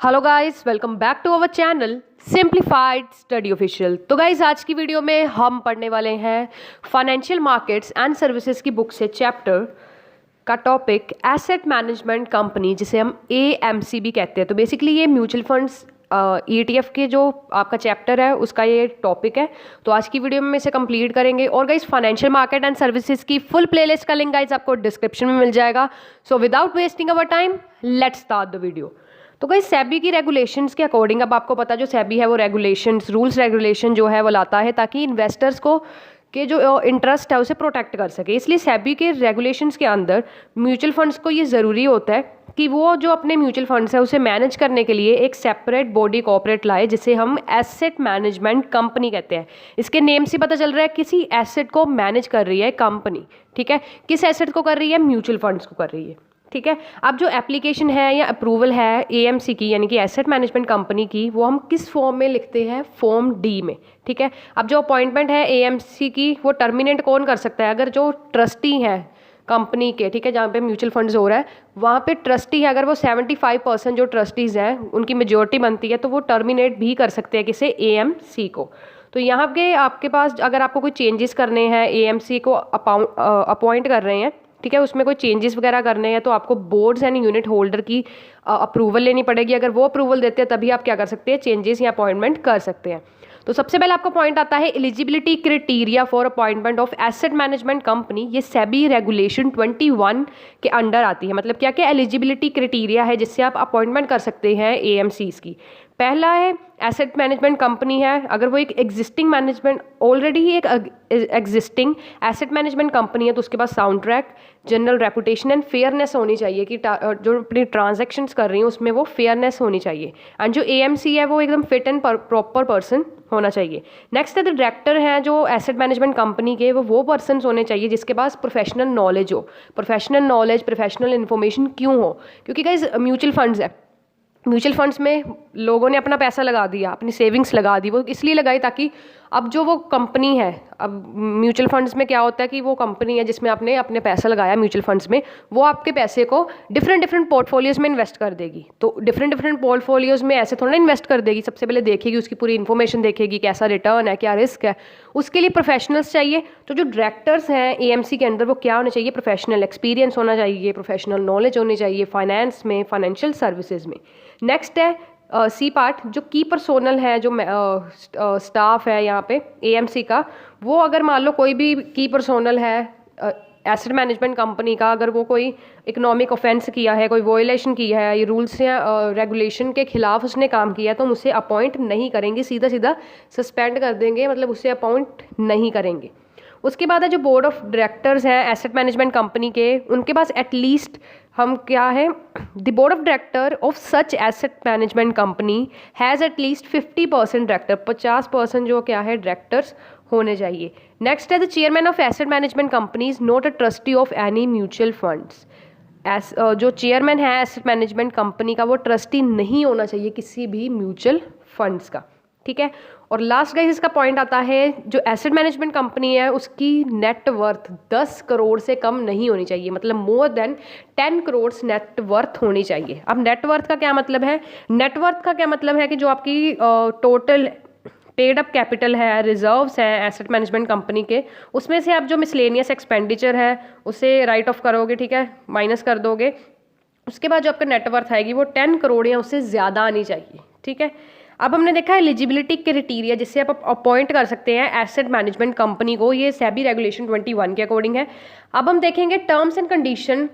Hello guys, welcome back to our channel simplified study official. तो guys, आज की video में हम पढ़ने वाले हैं फाइनेंशियल मार्केट्स एंड सर्विसेज की बुक से चैप्टर का टॉपिक एसेट मैनेजमेंट कंपनी, जिसे हम AMC भी कहते हैं। तो बेसिकली ये म्यूचुअल फंड्स ETF के जो आपका चैप्टर है उसका ये टॉपिक है। तो आज की वीडियो में इसे कंप्लीट करेंगे। और guys, financial market and services की फुल प्लेलिस्ट का लिंक गाइस आपको डिस्क्रिप्शन में मिल जाएगा। So without wasting our time, let's start the video. तो गाइस, सेबी की रेगुलेशंस के अकॉर्डिंग, अब आपको पता जो सेबी है वो रेगुलेशंस, रूल्स रेगुलेशन जो है वो लाता है ताकि इन्वेस्टर्स को के जो इंटरेस्ट है उसे प्रोटेक्ट कर सके। इसलिए सेबी के रेगुलेशंस के अंदर म्यूचुअल फंड्स को ये ज़रूरी होता है कि वो जो अपने म्यूचुअल फंड्स है उसे मैनेज करने के लिए एक सेपरेट बॉडी कॉर्पोरेट लाए, जिसे हम एसेट मैनेजमेंट कंपनी कहते हैं। इसके नेम से पता चल रहा है किसी एसेट को मैनेज कर रही है कंपनी। ठीक है, किस एसेट को कर रही है? म्यूचुअल फंड्स को कर रही है। ठीक है, अब जो एप्लीकेशन है या अप्रूवल है AMC की, यानी कि एसेट मैनेजमेंट कंपनी की, वो हम किस फॉर्म में लिखते हैं? फॉर्म D में। ठीक है, अब जो अपॉइंटमेंट है AMC की, वो टर्मिनेट कौन कर सकता है? अगर जो ट्रस्टी है कंपनी के, ठीक है, जहाँ पे म्यूचुअल फंड्स हो रहा है वहाँ पे ट्रस्टी है, अगर वो 75% जो ट्रस्टीज़ हैं उनकी मेजोरिटी बनती है, तो वो टर्मिनेट भी कर सकते हैं किसे? AMC को। तो यहाँ पे आपके पास अगर आपको कोई चेंजेस करने हैं, AMC को अपॉइंट कर रहे हैं, ठीक है, उसमें कोई चेंजेस वगैरह करने हैं, तो आपको बोर्ड्स एंड यूनिट होल्डर की अप्रूवल लेनी पड़ेगी। अगर वो अप्रूवल देते हैं तभी आप क्या कर सकते हैं? चेंजेस या अपॉइंटमेंट कर सकते हैं। तो सबसे पहले आपका पॉइंट आता है eligibility criteria for appointment of asset management company. ये सेबी रेगुलेशन 21 के अंडर आती है। मतलब क्या क्या एलिजिबिलिटी क्राइटेरिया है जिससे आप अपॉइंटमेंट कर सकते हैं AMCs की? पहला है एसेट मैनेजमेंट कंपनी है, अगर वो एक एग्जिस्टिंग मैनेजमेंट ऑलरेडी ही एक एग्जिस्टिंग एसेट मैनेजमेंट कंपनी है, तो उसके पास sound track, general reputation and fairness होनी चाहिए कि जो अपनी ट्रांजैक्शंस कर रही हैं उसमें वो फेयरनेस होनी चाहिए। एंड जो AMC है वो एकदम फिट एंड प्रॉपर पर्सन होना चाहिए। नेक्स्ट है, द डायरेक्टर हैं जो एसेट मैनेजमेंट कंपनी के, वो पर्सन होने चाहिए जिसके पास प्रोफेशनल नॉलेज हो। प्रोफेशनल नॉलेज, प्रोफेशनल इन्फॉर्मेशन क्यों हो? क्योंकि गाइस, म्यूचुअल फंड्स है, म्यूचुअल फंड्स में लोगों ने अपना पैसा लगा दिया, अपनी सेविंग्स लगा दी। वो इसलिए लगाई ताकि अब जो वो कंपनी है, अब म्यूचुअल फंड्स में क्या होता है कि वो कंपनी है जिसमें आपने अपने पैसा लगाया म्यूचुअल फंड्स में, वो आपके पैसे को डिफरेंट पोर्टफोलियोज में इन्वेस्ट कर देगी। तो डिफरेंट पोर्टफोलियोज में ऐसे थोड़ा इन्वेस्ट कर देगी। सबसे पहले देखेगी, उसकी पूरी इन्फॉर्मेशन देखेगी, कैसा रिटर्न है, क्या रिस्क है। उसके लिए प्रोफेशनल्स चाहिए। तो जो डायरेक्टर्स हैं AMC के अंदर, वो क्या होने चाहिए? प्रोफेशनल एक्सपीरियंस होना चाहिए, प्रोफेशनल नॉलेज होनी चाहिए फाइनेंस में, फाइनेंशियल सर्विसेज में। नेक्स्ट है C पार्ट, जो की पर्सोनल है, जो स्टाफ है यहाँ पे AMC का, वो अगर मान लो कोई भी की पर्सोनल है एसेट मैनेजमेंट कंपनी का, अगर वो कोई इकोनॉमिक ऑफेंस किया है, कोई वोलेशन की है, ये रूल्स या रेगुलेशन के खिलाफ उसने काम किया है, तो हम उसे अपॉइंट नहीं करेंगे, सीधा सीधा सस्पेंड कर देंगे, मतलब उसे अपॉइंट नहीं करेंगे। उसके बाद है जो बोर्ड ऑफ डायरेक्टर्स हैं एसेट मैनेजमेंट कंपनी के, उनके पास एटलीस्ट हम क्या है, the board of director of such asset management company has at least 50% director, 50% जो क्या है डायरेक्टर्स होने चाहिए। नेक्स्ट है the chairman of asset management companies not a trustee of any mutual funds. जो चेयरमैन है एसेट मैनेजमेंट कंपनी का, वो ट्रस्टी नहीं होना चाहिए किसी भी म्यूचुअल फंड्स का। ठीक है, और लास्ट गाइस इसका पॉइंट आता है, जो एसेट मैनेजमेंट कंपनी है उसकी नेट वर्थ 10 करोड़ से कम नहीं होनी चाहिए। मतलब more than 10 crore net worth होनी चाहिए। अब नेटवर्थ का क्या मतलब है? नेटवर्थ का क्या मतलब है कि जो आपकी टोटल पेड अप कैपिटल है, रिजर्व्स हैं एसेट मैनेजमेंट कंपनी के, उसमें से आप जो मिसलेनियस एक्सपेंडिचर है उसे राइट ऑफ करोगे, ठीक है, माइनस कर दोगे। उसके बाद जो आपका नेटवर्थ आएगी वो 10 करोड़ या उससे ज़्यादा आनी चाहिए। ठीक है, अब हमने देखा एलिजिबिलिटी क्राइटेरिया जिससे आप अपॉइंट कर सकते हैं एसेट मैनेजमेंट कंपनी को, ये सेबी रेगुलेशन 21 के अकॉर्डिंग है। अब हम देखेंगे टर्म्स एंड कंडीशन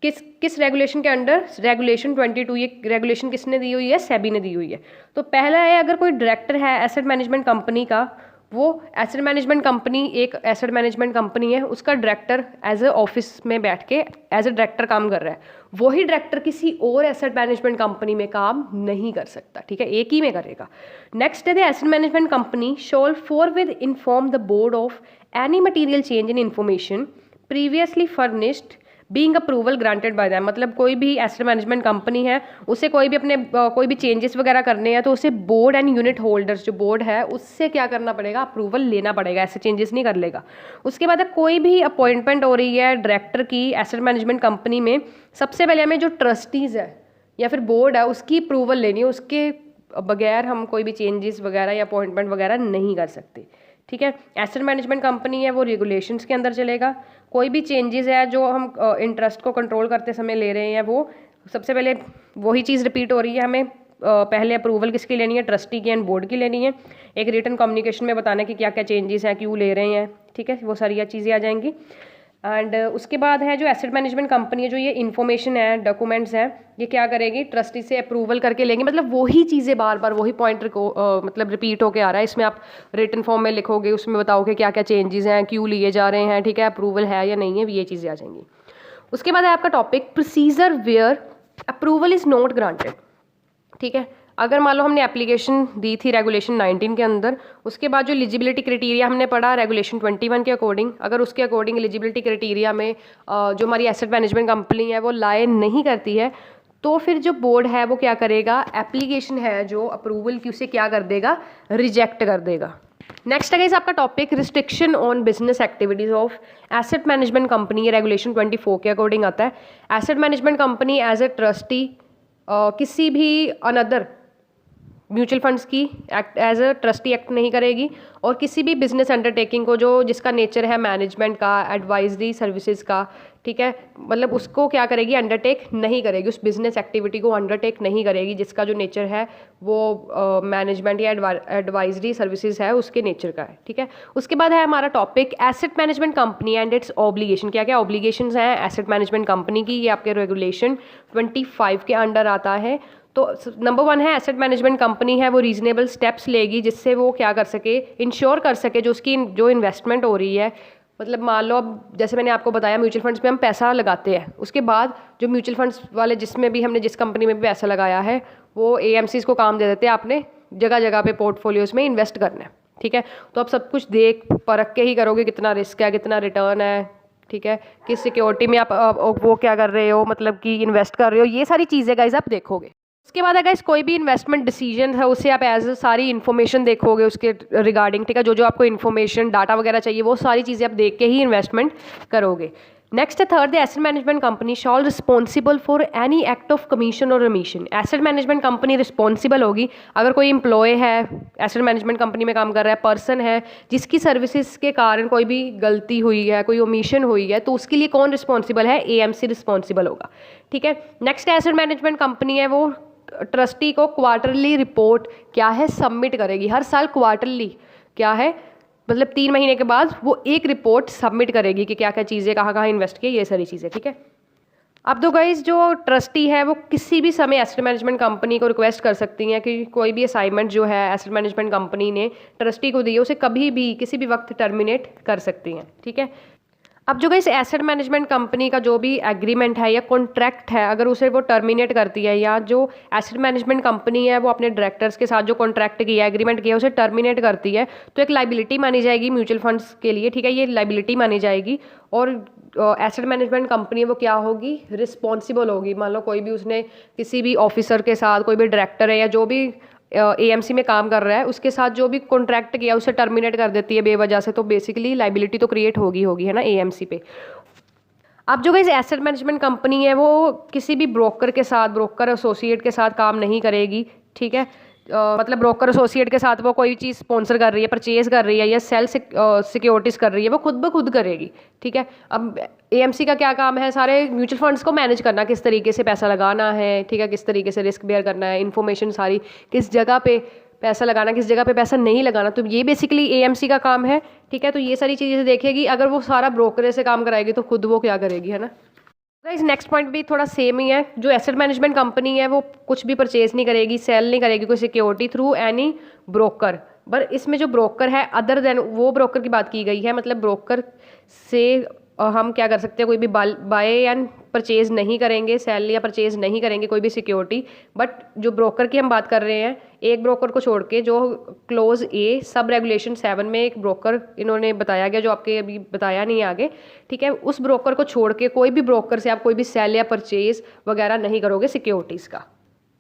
किस रेगुलेशन के अंडर? रेगुलेशन 22। ये रेगुलेशन किसने दी हुई है? सेबी ने दी हुई है। तो पहला है, अगर कोई डायरेक्टर है एसेट मैनेजमेंट कंपनी का, वो एसेट मैनेजमेंट कंपनी एक एसेट मैनेजमेंट कंपनी है, उसका डायरेक्टर एज ए ऑफिस में बैठ के एज ए डायरेक्टर काम कर रहा है, वही डायरेक्टर किसी और एसेट मैनेजमेंट कंपनी में काम नहीं कर सकता। ठीक है, एक ही में करेगा। नेक्स्ट है the asset management company shall forthwith inform the board of any material change in information previously furnished being approval granted by them. मतलब कोई भी एसेट मैनेजमेंट कंपनी है, उसे कोई भी अपने कोई भी चेंजेस वगैरह करने हैं, तो उसे बोर्ड एंड यूनिट होल्डर्स, जो बोर्ड है उससे क्या करना पड़ेगा? अप्रूवल लेना पड़ेगा, ऐसे चेंजेस नहीं कर लेगा। उसके बाद कोई भी अपॉइंटमेंट हो रही है डायरेक्टर की एसेट मैनेजमेंट कंपनी में, सबसे पहले हमें जो ट्रस्टीज़ है, या फिर बोर्ड है उसकी अप्रूवल लेनी है, उसके बगैर हम कोई भी चेंजेस वगैरह या अपॉइंटमेंट वगैरह नहीं कर सकते। ठीक है, एसेट मैनेजमेंट कंपनी है वो रेगुलेशंस के अंदर चलेगा। कोई भी चेंजेस है जो हम इंटरेस्ट को कंट्रोल करते समय ले रहे हैं, वो सबसे पहले वही चीज़ रिपीट हो रही है, हमें पहले अप्रूवल किसकी लेनी है, ट्रस्टी की एंड बोर्ड की लेनी है। एक रिटन कम्युनिकेशन में बताना है कि क्या क्या चेंजेस हैं, क्यों ले रहे हैं। ठीक है, वो सारी चीज़ें आ जाएंगी। एंड उसके बाद है जो एसेट मैनेजमेंट कंपनी है, जो ये इन्फॉर्मेशन है, डॉक्यूमेंट्स हैं, ये क्या करेगी, ट्रस्टी से अप्रूवल करके लेंगे। मतलब वही चीज़ें बार बार वही पॉइंट को मतलब रिपीट होके आ रहा है। इसमें आप रिटन फॉर्म में लिखोगे, उसमें बताओगे क्या क्या चेंजेस हैं, क्यों लिए जा रहे हैं। ठीक है, अप्रूवल है या नहीं है, ये चीज़ें आ जाएंगी। उसके बाद है आपका topic procedure where approval is not granted. ठीक है, अगर मान लो हमने एप्लीकेशन दी थी रेगुलेशन 19 के अंदर, उसके बाद जो एलिजिबिलिटी क्राइटेरिया हमने पढ़ा रेगुलेशन 21 के अकॉर्डिंग, अगर उसके अकॉर्डिंग एलिजिबिलिटी क्राइटेरिया में जो हमारी एसेट मैनेजमेंट कंपनी है वो लाए नहीं करती है, तो फिर जो बोर्ड है वो क्या करेगा, एप्लीकेशन है जो अप्रूवल की उसे क्या कर देगा, रिजेक्ट कर देगा। नेक्स्ट है गाइस आपका topic restriction on business activities of asset management company, regulation 24 के अकॉर्डिंग आता है। Asset management company as a trustee किसी भी अनदर म्यूचुअल फंड्स की act as a trustee act नहीं करेगी, और किसी भी बिजनेस अंडरटेकिंग को जो जिसका नेचर है मैनेजमेंट का, एडवाइजरी सर्विसेज का, ठीक है, मतलब उसको क्या करेगी, अंडरटेक नहीं करेगी, उस बिजनेस एक्टिविटी को अंडरटेक नहीं करेगी जिसका जो नेचर है वो मैनेजमेंट या एडवाइजरी सर्विसेज है उसके नेचर का है। ठीक है, उसके बाद है हमारा topic asset management company and it's obligation. क्या क्या ऑब्लिगेशंस हैं एसेट मैनेजमेंट कंपनी की, ये आपके रेगुलेशन 25 के अंडर आता है। तो नंबर 1 है एसेट मैनेजमेंट कंपनी है वो रीजनेबल स्टेप्स लेगी जिससे वो क्या कर सके, इंश्योर कर सके जो उसकी जो इन्वेस्टमेंट हो रही है। मतलब मान लो अब जैसे मैंने आपको बताया म्यूचुअल फंड्स में हम पैसा लगाते हैं, उसके बाद जो म्यूचुअल फंड्स वाले जिसमें भी हमने जिस कंपनी में भी पैसा लगाया है वो एएमसीज को काम दे देते हैं आपने जगह जगह पे पोर्टफोलियोज में इन्वेस्ट करना है। ठीक है, तो आप सब कुछ देख परख के ही करोगे कितना रिस्क है, कितना रिटर्न है। ठीक है, किस सिक्योरिटी में आप वो क्या कर रहे हो, मतलब कि इन्वेस्ट कर रहे हो, ये सारी चीज़ें गाइस आप देखोगे। उसके बाद अगर कोई भी इन्वेस्टमेंट डिसीजन है उसे आप एज सारी इन्फॉर्मेशन देखोगे उसके रिगार्डिंग। ठीक है, जो जो आपको इन्फॉर्मेशन डाटा वगैरह चाहिए वो सारी चीज़ें आप देख के ही इन्वेस्टमेंट करोगे। नेक्स्ट है third, the asset management company shawl responsible for any act of commission और रिमीशन। एसेट मैनेजमेंट कंपनी रिस्पॉन्सिबल होगी अगर कोई एम्प्लॉय है एसेट मैनेजमेंट कंपनी में काम कर रहा है, पर्सन है जिसकी सर्विसेज के कारण कोई भी गलती हुई है, कोई ओमिशन हुई है, तो उसके लिए कौन रिस्पॉन्सिबल है, एएमसी रिस्पॉन्सिबल होगा। ठीक है, नेक्स्ट एसेट मैनेजमेंट कंपनी है वो ट्रस्टी को क्वार्टरली रिपोर्ट क्या है, सबमिट करेगी। हर साल क्वार्टरली क्या है, मतलब 3 महीने के बाद वो एक रिपोर्ट सबमिट करेगी कि क्या क्या चीज़ें कहाँ कहाँ इन्वेस्ट की, ये सारी चीज़ें। ठीक है, अब तो गाइस जो ट्रस्टी है वो किसी भी समय एसेट मैनेजमेंट कंपनी को रिक्वेस्ट कर सकती हैं कि कोई भी असाइनमेंट जो है एसेट मैनेजमेंट कंपनी ने ट्रस्टी को दी है उसे कभी भी किसी भी वक्त टर्मिनेट कर सकती हैं। ठीक है, अब जो गाइस एसेट मैनेजमेंट कंपनी का जो भी एग्रीमेंट है या कॉन्ट्रैक्ट है अगर उसे वो टर्मिनेट करती है, या जो एसेट मैनेजमेंट कंपनी है वो अपने डायरेक्टर्स के साथ जो कॉन्ट्रैक्ट किया, एग्रीमेंट किया, उसे टर्मिनेट करती है, तो एक लाइबिलिटी मानी जाएगी म्यूचुअल फंड्स के लिए। ठीक है, ये लाइबिलिटी मानी जाएगी और एसेट मैनेजमेंट कंपनी वो क्या होगी, रिस्पॉन्सिबल होगी। मान लो कोई भी उसने किसी भी ऑफिसर के साथ, कोई भी डायरेक्टर है या जो भी एएमसी में काम कर रहा है उसके साथ जो भी कॉन्ट्रैक्ट किया उसे टर्मिनेट कर देती है बेवजह से, तो बेसिकली लाइबिलिटी तो क्रिएट होगी है ना एएमसी पे। अब जो गाइस एसेट मैनेजमेंट कंपनी है वो किसी भी ब्रोकर के साथ, ब्रोकर एसोसिएट के साथ काम नहीं करेगी। ठीक है, मतलब ब्रोकर एसोसिएट के साथ वो कोई चीज़ स्पॉन्सर कर रही है, परचेज कर रही है या सेल सिक्योरिटीज़ कर रही है, वो खुद ब खुद करेगी। ठीक है, अब एएमसी का क्या काम है, सारे म्यूचुअल फंड्स को मैनेज करना, किस तरीके से पैसा लगाना है, ठीक है, किस तरीके से रिस्क बेयर करना है, इन्फॉर्मेशन सारी, किस जगह पे पैसा लगाना, किस जगह पे पैसा नहीं लगाना, तो ये बेसिकली एएमसी का काम है। ठीक है, तो ये सारी चीज़ें देखेगी। अगर वो सारा ब्रोकर से काम कराएगी तो खुद वो क्या करेगी, है ना। गाइस नेक्स्ट पॉइंट भी थोड़ा सेम ही है, जो एसेट मैनेजमेंट कंपनी है वो कुछ भी परचेज नहीं करेगी, सेल नहीं करेगी कोई सिक्योरिटी थ्रू एनी ब्रोकर। पर इसमें जो ब्रोकर है अदर देन वो ब्रोकर की बात की गई है, मतलब ब्रोकर से हम क्या कर सकते हैं, कोई भी बाय एंड परचेज नहीं करेंगे, सेल या परचेज नहीं करेंगे कोई भी सिक्योरिटी। बट जो ब्रोकर की हम बात कर रहे हैं, एक ब्रोकर को छोड़ के जो क्लोज ए सब रेगुलेशन 7 में एक ब्रोकर इन्होंने बताया गया जो आपके अभी बताया नहीं है आगे। ठीक है, उस ब्रोकर को छोड़ के कोई भी ब्रोकर से आप कोई भी सेल या परचेज वगैरह नहीं करोगे सिक्योरिटीज़ का।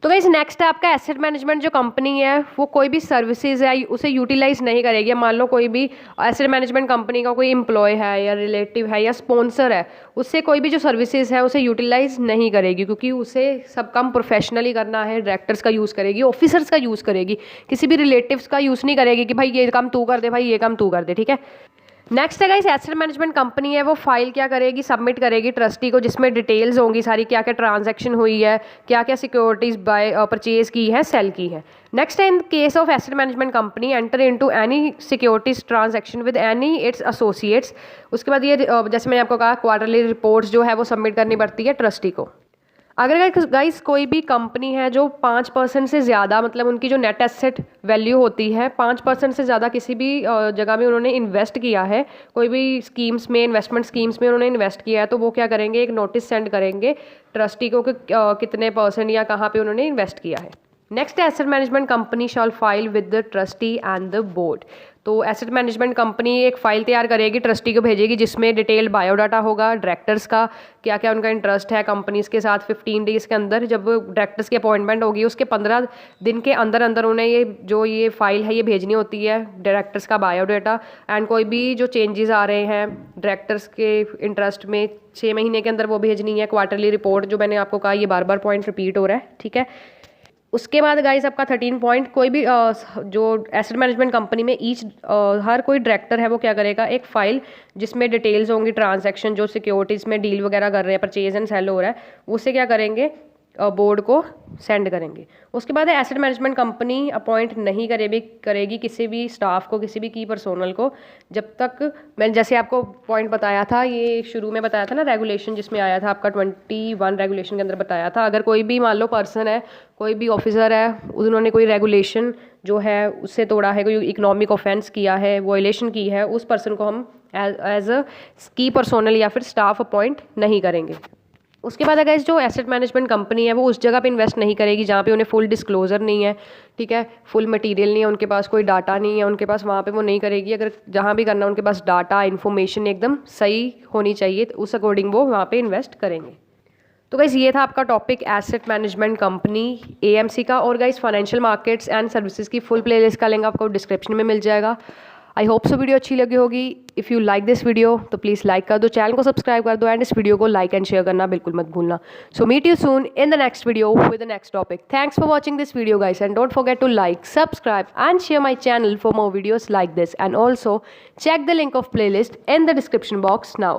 तो गाइस नेक्स्ट है आपका एसेट मैनेजमेंट जो कंपनी है वो कोई भी सर्विसेज है उसे यूटिलाइज नहीं करेगी। मान लो कोई भी एसेट मैनेजमेंट कंपनी का कोई एम्प्लॉय है या रिलेटिव है या स्पॉन्सर है, उससे कोई भी जो सर्विसेज है उसे यूटिलाइज नहीं करेगी, क्योंकि उसे सब काम प्रोफेशनली करना है। डायरेक्टर्स का यूज़ करेगी, ऑफिसर्स का यूज़ करेगी, किसी भी रिलेटिव्स का यूज़ नहीं करेगी कि भाई ये काम तू कर दे, भाई ये काम तू कर दे, ठीक है। नेक्स्ट है गाइस एसेट मैनेजमेंट कंपनी है वो फाइल क्या करेगी, सबमिट करेगी ट्रस्टी को, जिसमें डिटेल्स होंगी सारी, क्या क्या ट्रांजैक्शन हुई है, क्या क्या सिक्योरिटीज बाय परचेज की है, सेल की है। नेक्स्ट है in case of asset management company enter into any securities transaction with any it's associates. उसके बाद ये जैसे मैंने आपको कहा क्वार्टरली रिपोर्ट्स जो है वो सबमिट करनी पड़ती है ट्रस्टी को। अगर गाइस कोई भी कंपनी है जो 5% से ज़्यादा, मतलब उनकी जो नेट एसेट वैल्यू होती है 5% से ज़्यादा किसी भी जगह में उन्होंने इन्वेस्ट किया है, कोई भी स्कीम्स में, इन्वेस्टमेंट स्कीम्स में उन्होंने इन्वेस्ट किया है, तो वो क्या करेंगे, एक नोटिस सेंड करेंगे ट्रस्टी को कि कितने परसेंट या कहाँ पे उन्होंने इन्वेस्ट किया है। Next asset management company shawl file with the trustee and the board. तो एसेट मैनेजमेंट कंपनी एक फ़ाइल तैयार करेगी, ट्रस्टी को भेजेगी, जिसमें डिटेल बायोडाटा होगा डायरेक्टर्स का, क्या क्या उनका इंटरेस्ट है कंपनीज़ के साथ। 15 डेज़ के अंदर जब डायरेक्टर्स की अपॉइंटमेंट होगी उसके 15 दिन के अंदर अंदर उन्हें ये फ़ाइल है ये भेजनी होती है, डायरेक्टर्स का बायोडाटा। एंड कोई भी जो चेंजेस आ रहे हैं डायरेक्टर्स के इंटरेस्ट में 6 महीने के अंदर वो भेजनी है। क्वार्टरली रिपोर्ट जो मैंने आपको कहा ये बार बार पॉइंट रिपीट हो रहा है, ठीक है। उसके बाद गाइस आपका 13 पॉइंट, कोई भी जो एसेट मैनेजमेंट कंपनी में हर कोई डायरेक्टर है वो क्या करेगा, एक फ़ाइल जिसमें डिटेल्स होंगी ट्रांजैक्शन, जो सिक्योरिटीज़ में डील वगैरह कर रहे हैं, परचेज एंड सेल हो रहा है, उसे क्या करेंगे, बोर्ड को सेंड करेंगे। उसके बाद एसेट मैनेजमेंट कंपनी अपॉइंट नहीं करेगी किसी भी स्टाफ को, किसी भी की पर्सोनल को, जब तक मैंने जैसे आपको पॉइंट बताया था, ये शुरू में बताया था ना रेगुलेशन जिसमें आया था आपका 21 रेगुलेशन के अंदर बताया था, अगर कोई भी मान लो पर्सन है, कोई भी ऑफिसर है, उन्होंने कोई रेगुलेशन जो है उससे तोड़ा है, कोई इकोनॉमिक ऑफेंस किया है, वॉयलेशन की है, उस पर्सन को हम एज अ की पर्सोनल या फिर स्टाफ अपॉइंट नहीं करेंगे। उसके बाद अगर जो एसेट मैनेजमेंट कंपनी है वो उस जगह पे इन्वेस्ट नहीं करेगी जहाँ पे उन्हें फुल डिस्क्लोजर नहीं है, ठीक है, फुल मटेरियल नहीं है, उनके पास कोई डाटा नहीं है उनके पास, वहाँ पे वो नहीं करेगी। अगर जहाँ भी करना उनके पास डाटा इन्फॉर्मेशन एकदम सही होनी चाहिए, तो उस अकॉर्डिंग वो वहाँ पे इन्वेस्ट करेंगे। तो गाइस ये था आपका topic asset management company AMC का। और guys financial markets and services की फुल प्लेलिस्ट का लिंक आपको डिस्क्रिप्शन में मिल जाएगा। आई होप सो वीडियो अच्छी लगी होगी। If you like this video तो प्लीज़ लाइक कर दो, चैनल को सब्सक्राइब कर दो, एंड इस वीडियो को लाइक एंड शेयर करना बिल्कुल मत भूलना। So meet you soon in the next video with the next topic. Thanks for watching this video guys, and don't forget to like, subscribe and share my channel for more videos like this, and also check the link of playlist in the description box now.